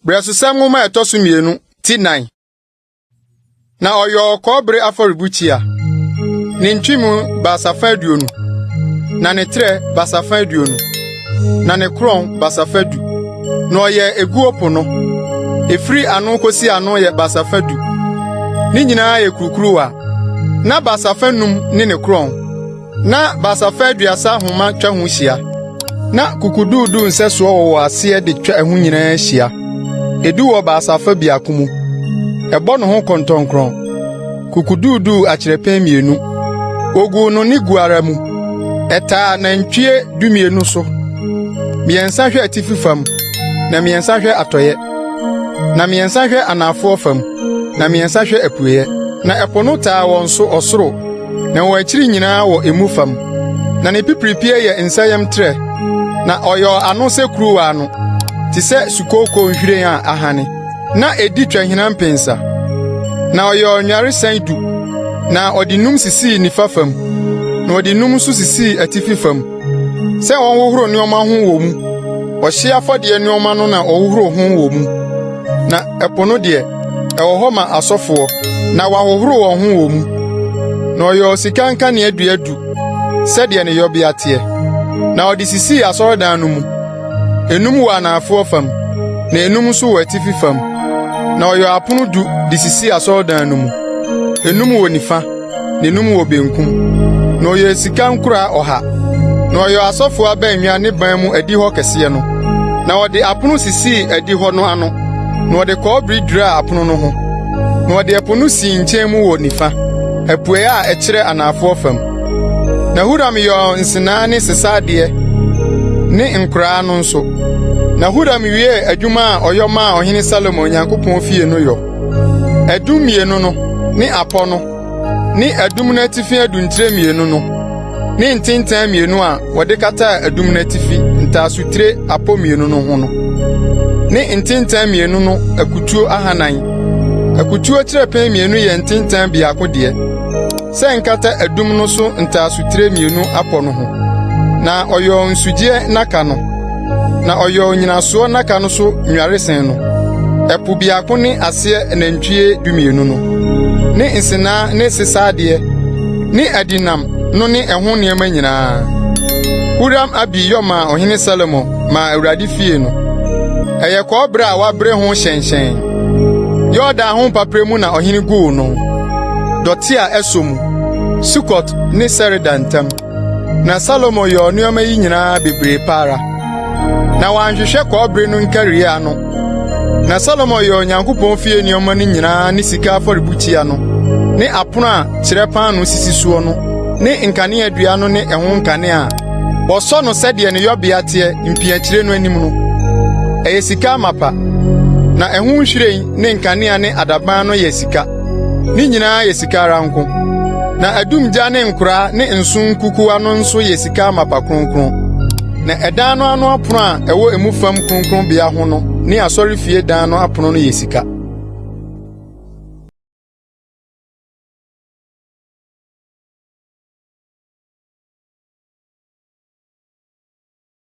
Bresusam ngoma etoso mienu ti 9. Na oyo kobre aforibuchia. Ne ntwimu basafa aduonu. Na ne tre basafa aduonu. Na ne kron basafa du. Na oye eguopo no. Efiri anu kosi anu ye basafa du. Ni nyina ye kurukuru a. Na basafa num ne kron. Na basafa aduasa homa twa ho hia. Na kukududu nseso wo ase de twa ho nyina hia. Edu wo basafa biakomu. Ebo no ho kontonkron. Kukududu akyerepɛ mienu. Ogu no ni guara mu. Eta na ntwie dumienu so. Miensa hwe atifi fam. Na miensa hwe atoye. Na miensa hwe anafo fam. Na miensa hwe apuye. Na epono taa won so osoro. Na wo akyiri nyina wo emu fam. Na ne pipiripie ye nsayam tre. Na oyo ano se kruwa ano. Ti se sukoko nhwiren a ahane. Na edi twahina mpensa. Na oyo nware sandu. Na odinum sisi nifa fam. Na odinum so sisi atifi fam. Se won wohoro nioma ho wo mu. Ohye afode nioma no na owohoro ho wo mu. Na epono de ewo ho ma asofo na wahohoro won ho wo mu. Na oyo sikanka ne aduadu. Se de ne yobia te. Na odisisi asorodan no mu. Enum wa na afo fam. Na enum so watifi fam. Na oyo apono du disisi asorodan no mu. Enum wo nifa, na enum wo benkum. Na oyo sika nkura oha. Na oyo asofo abanwa ne ban mu adi ho kese no. Na ode apono sisi adi ho no ano. Na ode kobri dura apono no ho. Na ode apono si nkyɛn mu wo nifa. Apue a ɛkyerɛ anafo fam. Na Huram yo nsena ne sesade ne nkura no nso. Na Huram wie adwuma a ɔyɔma ɔhene Salomo Nyankopɔn fie no yo. Adum mienu no ne apɔ no ne adum na tifi aduntre mienu no ne ntintan mienu a wɔde kata adum na tifi ntaasutire apɔ mienu no ho no ne ntintan mienu no akutuo ahanan akutuo kyerɛpɛn mienu yɛ ntintan biako de sɛ nkata adum no so ntaasutire mienu apɔ no ho na ɔyɔ nsugye naka no na ɔyɔ nyinaso naka no so nwaresen no epu biako ne ase nantwie dumienu no ne nsena ne sesade ne adinam no ne ɛho nneɛma nyinaa. Huram abi yoma ɔhene Salomo ma awurade fie no ɛyɛ kɔbra a wabre ho hyɛnhyɛn yoda ho papremu na ɔhene guu no dɔte a ɛsom Sukot ne Seridantam. Na Salomo yɔ nneɛma yi nyinaa bebree para na wanhwehwɛ kɔbre no nkaria no. Na Salomo yɔ Nyankopɔn fie nneɛma no nyinaa ne sika afɔrebukyia no ne apono a kyerɛpan no sisi soɔ no ne nkanea dua no ne ɛho nkanea wɔsɔ no sɛdeɛ ne yɔbea teɛ mpiakyire no anim no ɛyɛ sika mapa na ɛho nhwiren ne nkanea ne adaban no yɛ sika ne nyinaa yɛ sika ranko na adumgya ne nkora ne nson kukuwa no nso yɛ sika mapa kronkron na ɛdan no ano apono a ɛwɔ emu fam kronkron bea ho no ne asɔre fie dan no apono no yɛ sika